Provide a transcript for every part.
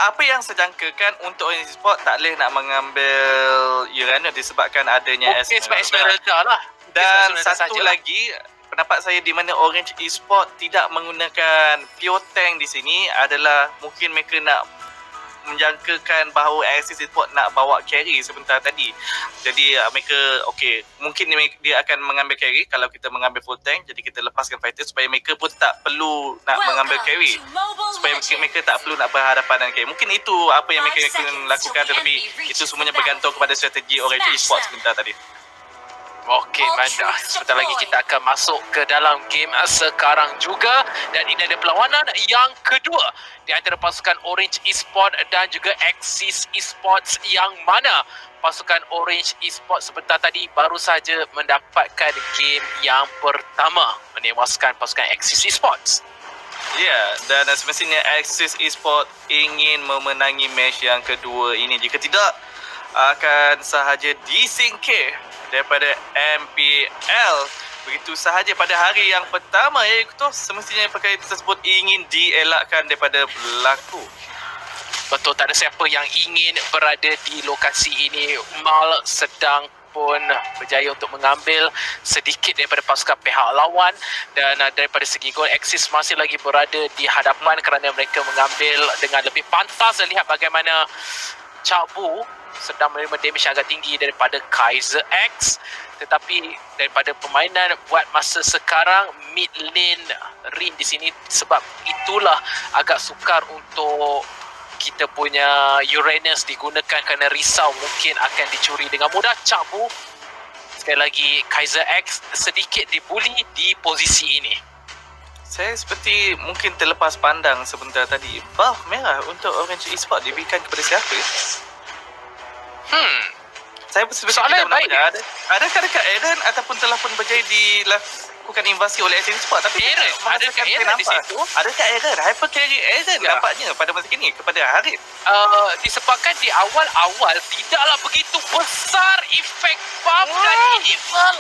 apa yang saya jangkakan untuk Orange Esport tak boleh nak mengambil Uranus disebabkan adanya sebab Esmeralda lah. Dan satu lagi, pendapat saya di mana Orange Esport tidak menggunakan pure tank di sini adalah mungkin mereka nak menjangkakan bahawa Axis Esport nak bawa carry sebentar tadi. Jadi mereka mungkin dia akan mengambil carry kalau kita mengambil full tank, jadi kita lepaskan fighter supaya mereka pun tak perlu nak mengambil carry, supaya mereka tak perlu nak berhadapan dengan carry. Mungkin itu apa yang mereka akan lakukan, tetapi itu semuanya bergantung kepada strategi Orange Esport sebentar tadi. Okey, Manda. Sebentar lagi kita akan masuk ke dalam game sekarang juga. Dan ini ada perlawanan yang kedua di antara pasukan Orange Esport dan juga Axis Esports, yang mana pasukan Orange Esport sebentar tadi baru saja mendapatkan game yang pertama, menewaskan pasukan Axis Esports. Ya, dan semestinya Axis Esport ingin memenangi match yang kedua ini. Jika tidak, akan sahaja disingkir daripada MPL begitu sahaja pada hari yang pertama, iaitu semestinya perkara tersebut ingin dielakkan daripada berlaku. Betul, tak ada siapa yang ingin berada di lokasi ini. Mal sedang pun berjaya untuk mengambil sedikit daripada pasukan pihak lawan, dan daripada segi gol, Axis masih lagi berada di hadapan kerana mereka mengambil dengan lebih pantas. Lihat bagaimana Cak Bu sedang menerima damage yang agak tinggi daripada Kaiser X, tetapi daripada permainan buat masa sekarang, mid lane Rin di sini, sebab itulah agak sukar untuk kita punya Uranus digunakan kerana risau mungkin akan dicuri dengan mudah. Cak Bu, sekali lagi Kaiser X sedikit dibuli di posisi ini. Saya seperti mungkin terlepas pandang sebentar tadi. Buff merah untuk Orange Esport diberikan kepada siapa? Saya sebenarnya tidak menampaknya. Adakah dekat Aaron ataupun telah pun berjaya dilakukan invasi oleh Axis Esport? Tapi Aaron, adakah Aaron di situ? Adakah Aaron? Hyper carry Aaron nampaknya pada masa kini kepada Harith. Disebabkan di awal-awal tidaklah begitu besar efek buff dan Evil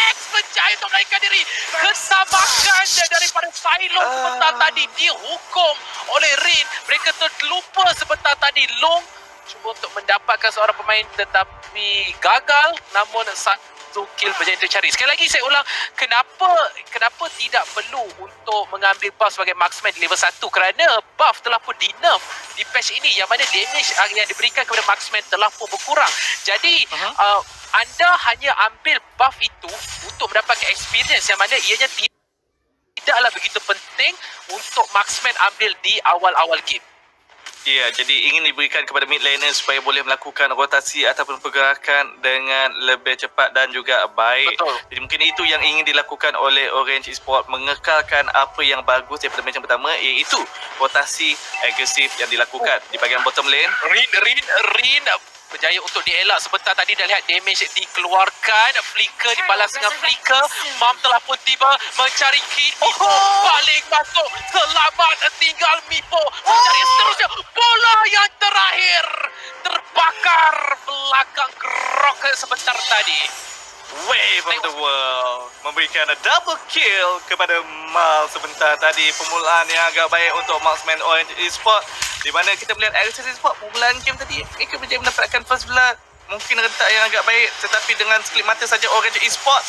X berjaya untuk menaikkan diri. Kesabakan daripada Silo sebentar tadi dihukum oleh Rin. Mereka terlupa sebentar tadi. Long cuba untuk mendapatkan seorang pemain tetapi gagal, namun satu kill berjaya tercari. Sekali lagi saya ulang, kenapa tidak perlu untuk mengambil buff sebagai marksman di level 1, kerana buff telah pun di nerf di patch ini, yang mana damage yang diberikan kepada marksman telah pun berkurang. Jadi anda hanya ambil buff itu untuk mendapatkan experience, yang mana ianya tidaklah begitu penting untuk marksman ambil di awal-awal game. Ya, jadi ingin diberikan kepada mid laner supaya boleh melakukan rotasi ataupun pergerakan dengan lebih cepat dan juga baik. Betul. Jadi mungkin itu yang ingin dilakukan oleh Orange Esport, mengekalkan apa yang bagus daripada match yang pertama, iaitu rotasi agresif yang dilakukan di bahagian bottom lane. Rin berjaya untuk dielak. Sebentar tadi dah lihat damage dikeluarkan, flicker dibalas dengan flicker. Mam telah pun tiba mencari kit. Mipo balik masuk, selamat, tinggal Mipo mencari seterusnya. Bola yang terakhir terbakar belakang Grok sebentar tadi. Wave of the World memberikan double kill kepada Mal sebentar tadi. Permulaan yang agak baik untuk marksman Orange Esport, di mana kita melihat Axis Esport permulaan game tadi mereka berjaya mendapatkan first blood, mungkin rentak yang agak baik, tetapi dengan sekelip mata saja Orange Esport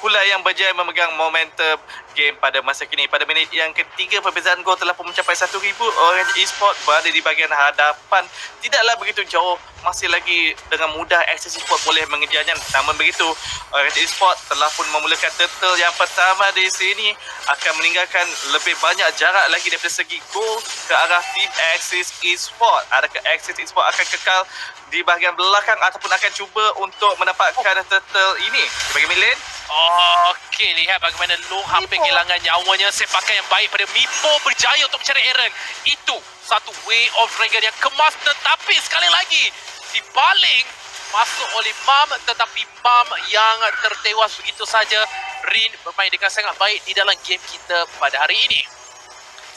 pula yang berjaya memegang momentum game pada masa kini. Pada minit yang ketiga, perbezaan gol telah pun mencapai 1,000. Orange Esport berada di bahagian hadapan, tidaklah begitu jauh, masih lagi dengan mudah Axis Esport boleh mengejarnya. Namun begitu, Orange Esport telah pun memulakan turtle yang pertama di sini, akan meninggalkan lebih banyak jarak lagi daripada segi gol ke arah tim Axis Esport. Adakah Axis Esport akan kekal di bahagian belakang ataupun akan cuba untuk mendapatkan turtle ini di bahagian mid lane? Okey, lihat bagaimana Long hampir kehilangan nyawanya. Sepakan yang baik pada Mipo berjaya untuk mencari Aaron. Itu satu way of dragon yang kemas, tetapi sekali lagi dibaling masuk oleh Mam, tetapi Mam yang tertewas begitu saja. Rin bermain dengan sangat baik di dalam game kita pada hari ini.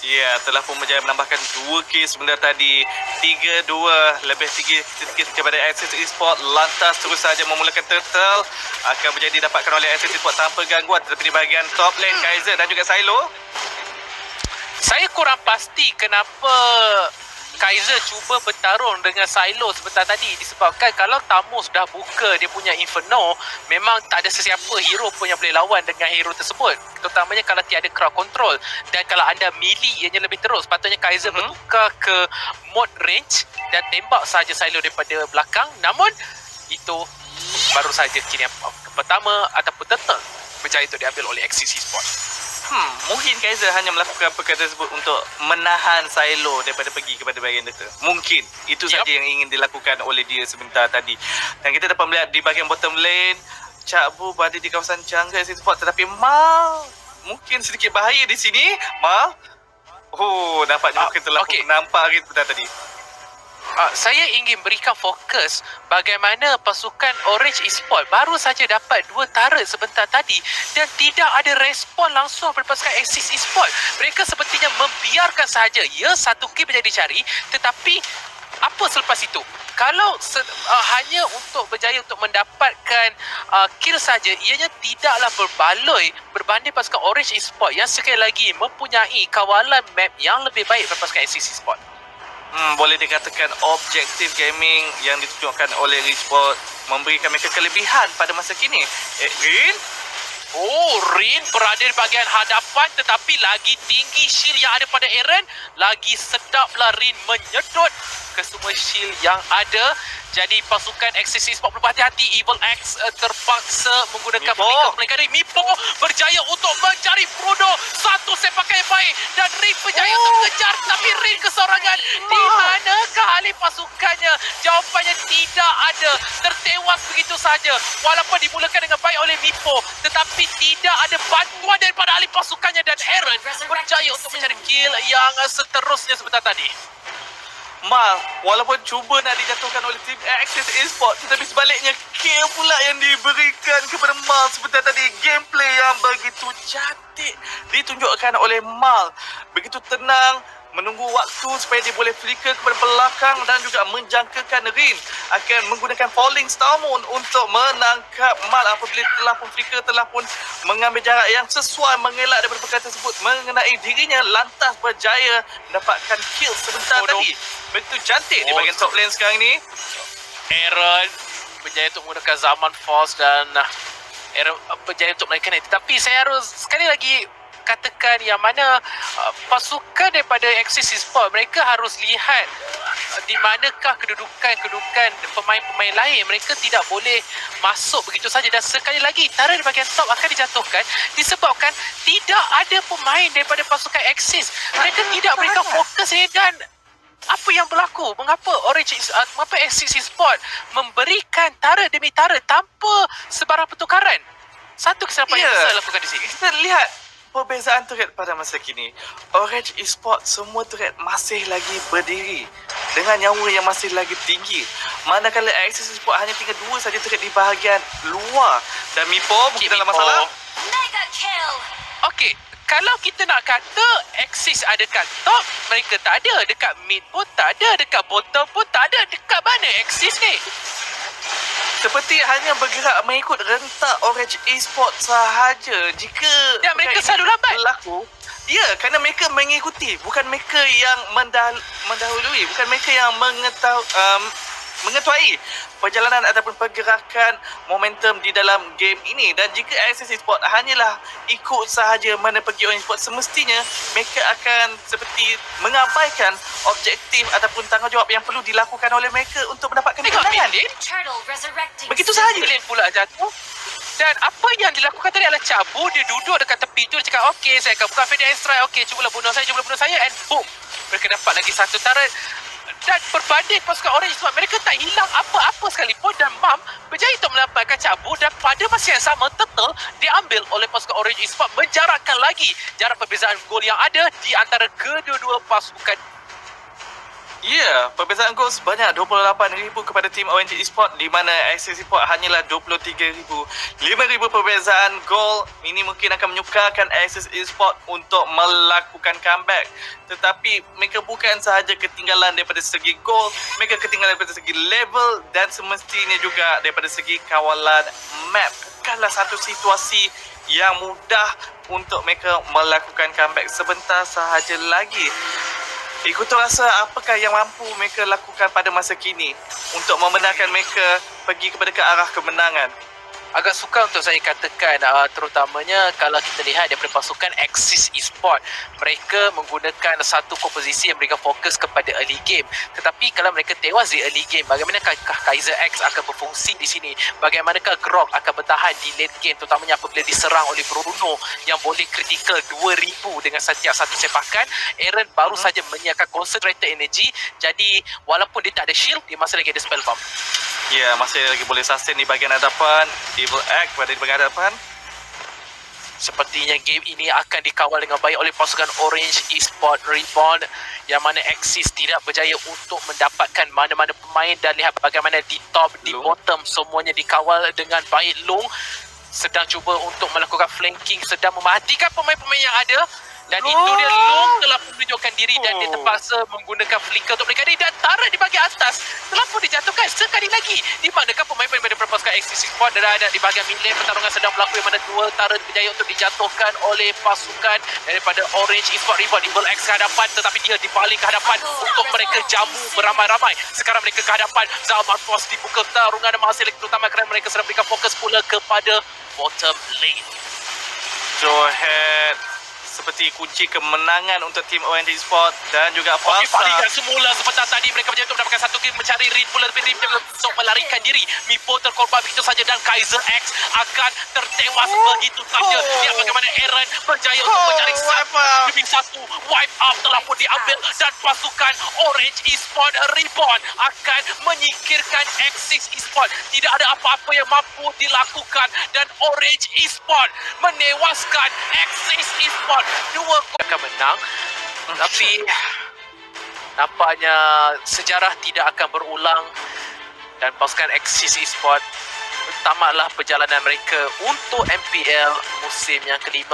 Ya, telah pun berjaya menambahkan 2 kill sebentar tadi. 3-2, lebih 3 kepada Axis Esport. Lantas terus saja memulakan turtle. Akan berjaya didapatkan oleh Axis Esport tanpa gangguan. Tetapi di bahagian top lane, Kaiser dan juga Silo, saya kurang pasti kenapa Kaiser cuba bertarung dengan Silo sebentar tadi disebabkan kalau Tamus dah buka dia punya Inferno, memang tak ada sesiapa hero pun yang boleh lawan dengan hero tersebut, terutamanya kalau tiada crowd control. Dan kalau anda melee ianya lebih teruk, sepatutnya Kaiser bertukar ke mode range dan tembak saja Silo daripada belakang. Namun itu baru saja kini yang pertama ataupun turtle berjaya untuk diambil oleh Axis Esports. Mungkin Kaiser hanya melakukan perkara tersebut untuk menahan Silo daripada pergi kepada bahagian data. Mungkin itu saja yang ingin dilakukan oleh dia sebentar tadi. Dan kita dapat melihat di bahagian bottom lane, Cak Bu berada di kawasan jungle Axis Esports, tetapi Mal mungkin sedikit bahaya di sini. Mal, nampaknya mungkin telah nampak hari sebentar tadi. Saya ingin berikan fokus bagaimana pasukan Orange Esports baru saja dapat 2 turret sebentar tadi dan tidak ada respon langsung daripada pasukan Axis Esports. Mereka sepertinya membiarkan sahaja satu kill menjadi dicari, tetapi apa selepas itu? Kalau hanya untuk berjaya untuk mendapatkan kill saja, ianya tidaklah berbaloi berbanding pasukan Orange Esports yang sekali lagi mempunyai kawalan map yang lebih baik daripada pasukan Axis Esports. Boleh dikatakan objektif gaming yang ditunjukkan oleh Esports memberikan mereka kelebihan pada masa kini. Rin? Rin berada di bahagian hadapan, tetapi lagi tinggi shield yang ada pada Aaron. Lagi sedaplah Rin menyedot ke semua shield yang ada. Jadi pasukan Axis Esports perlu berhati-hati. Evil X terpaksa menggunakan pelingkar dari Mipo berjaya untuk mencari Frodo. Satu sepakan yang baik dan Rin berjaya untuk mengejar, tapi Rin kesorangan. Di manakah ahli pasukannya? Jawapannya tidak ada. Tertewas begitu saja. Walaupun dimulakan dengan baik oleh Mipo, tetapi tidak ada bantuan daripada ahli pasukannya dan Aaron berjaya untuk mencari kill yang seterusnya sebentar tadi. Mal, walaupun cuba nak dijatuhkan oleh tim Axis Esports, tetapi sebaliknya kill pula yang diberikan kepada Mal sebentar tadi. Gameplay yang begitu cantik ditunjukkan oleh Mal. Begitu tenang, menunggu waktu supaya dia boleh flicker kepada belakang dan juga menjangkakan Rin. Akan menggunakan Falling Star Moon untuk menangkap Mal apabila telah pun flicker, telah pun mengambil jarak yang sesuai, mengelak daripada perkara tersebut mengenai dirinya, lantas berjaya mendapatkan kill sebentar tadi. Begitu cantik di bahagian top lane sekarang ni. Aaron berjaya untuk menggunakan Zaman Force dan Aaron berjaya untuk menaikkan ini. Tetapi saya harus sekali lagi katakan yang mana pasukan daripada Axis Esports, mereka harus lihat di manakah kedudukan pemain-pemain lain. Mereka tidak boleh masuk begitu saja. Dan sekali lagi, turret di bahagian top akan dijatuhkan disebabkan tidak ada pemain daripada pasukan Axis. Mereka tidak berikan fokus ini. Dan apa yang berlaku? Mengapa Axis Esports memberikan turret demi turret tanpa sebarang pertukaran? Satu kesilapan yang besar lakukan di sini. Kita lihat perbezaan turret pada masa kini. Orange Esports semua turret masih lagi berdiri dengan nyawa yang masih lagi tinggi. Manakala Axis Esports hanya tinggal 2 saja turret di bahagian luar. Dan Mipo mungkin dalam masalah. Mega kill. Okey, kalau kita nak kata Axis ada kat top, mereka tak ada. Dekat mid pun tak ada. Dekat bottom pun tak ada. Dekat mana Axis ni? Seperti hanya bergerak mengikut rentak Orange Esports sahaja. Jika ya, mereka selalu lambat berlaku, kerana mereka mengikuti, bukan mereka yang mendahului, bukan mereka yang mengetuai perjalanan ataupun pergerakan momentum di dalam game ini. Dan jika Axis Esports hanyalah ikut sahaja mana pergi Orange Esports, semestinya mereka akan seperti mengabaikan objektif ataupun tanggungjawab yang perlu dilakukan oleh mereka untuk mendapatkan kemenangan. Begitu sahaja. Lane pula jatuh. Dan apa yang dilakukan tadi adalah cabut. Dia duduk dekat tepi tu. Dia cakap, okey, saya akan buka Fade and Strike. Okey, cubalah bunuh saya. And boom, mereka dapat lagi satu turret. Dan berbanding pasukan Orange Esports, mereka tak hilang apa-apa sekalipun. Dan Mam berjaya untuk mendapatkan cabut. Dan pada masa yang sama, Turtle diambil oleh pasukan Orange Esports, menjarakkan lagi jarak perbezaan gol yang ada di antara kedua-dua pasukan. Perbezaan gol sebanyak 28,000 kepada tim Orange Esports, di mana Axis Esports hanyalah 23,000. 5,000 perbezaan gol ini mungkin akan menyukarkan Axis Esports untuk melakukan comeback. Tetapi mereka bukan sahaja ketinggalan daripada segi gol, mereka ketinggalan daripada segi level dan semestinya juga daripada segi kawalan map. Bukanlah satu situasi yang mudah untuk mereka melakukan comeback sebentar sahaja lagi. Ikutu rasa apakah yang mampu mereka lakukan pada masa kini untuk membenarkan mereka pergi kepada ke arah kemenangan? Agak sukar untuk saya katakan, terutamanya kalau kita lihat daripada pasukan Axis Esport, mereka menggunakan satu komposisi yang mereka fokus kepada early game. Tetapi kalau mereka tewas di early game, bagaimanakah Kaiser X akan berfungsi di sini? Bagaimanakah Grog akan bertahan di late game, terutamanya apabila diserang oleh Bruno yang boleh critical 2000 dengan setiap satu sepakan? Aaron baru saja menyiapkan concentrated energy, jadi walaupun dia tak ada shield, dia masih lagi ada spell bomb. Ya, masih lagi boleh sustain di bahagian hadapan. Evil Egg berada di bahagian hadapan. Sepertinya game ini akan dikawal dengan baik oleh pasukan Orange Esport Reborn, yang mana Axis tidak berjaya untuk mendapatkan mana-mana pemain, dan lihat bagaimana di top, di bottom semuanya dikawal dengan baik. Long sedang cuba untuk melakukan flanking, sedang mematikan pemain-pemain yang ada. Dan itu dia, Long telah menunjukkan diri dan dia terpaksa menggunakan flicker untuk melarikan diri, dan tarik di bahagian atas telah pun dijatuhkan sekali lagi. Di manakah pemain-pemain daripada pasukan Axis Esport ada di bahagian mid lane? Pertarungan sedang berlaku yang mana dua tarik berjaya untuk dijatuhkan oleh pasukan daripada Orange Esport Reborn. Evil X ke hadapan, tetapi dia dipaling ke hadapan untuk mereka jamu beramai-ramai. Sekarang mereka ke hadapan, Zalman Force dibuka, pertarungan masih lagi, terutama kerana mereka sedang berikan fokus pula kepada bottom lane. Joehead seperti kunci kemenangan untuk tim Orange Esport dan juga Okey, Fasa. palingan semula sebentar tadi mereka berjaya untuk mendapatkan satu kill, mencari Rin pula, lebih Rin untuk melarikan diri. Mipo terkorban begitu saja dan Kaiser X akan tertewas begitu saja. Lihat bagaimana Aaron berjaya untuk mencari satu demi satu. Wipe up telah pun diambil dan pasukan Orange Esport Reborn akan menyingkirkan Axis Esport. Tidak ada apa-apa yang mampu dilakukan dan Orange Esport menewaskan Axis Esport. Dua akan menang, tapi nampaknya sejarah tidak akan berulang dan pasukan Axis Esport tamatlah perjalanan mereka untuk MPL musim yang kelima.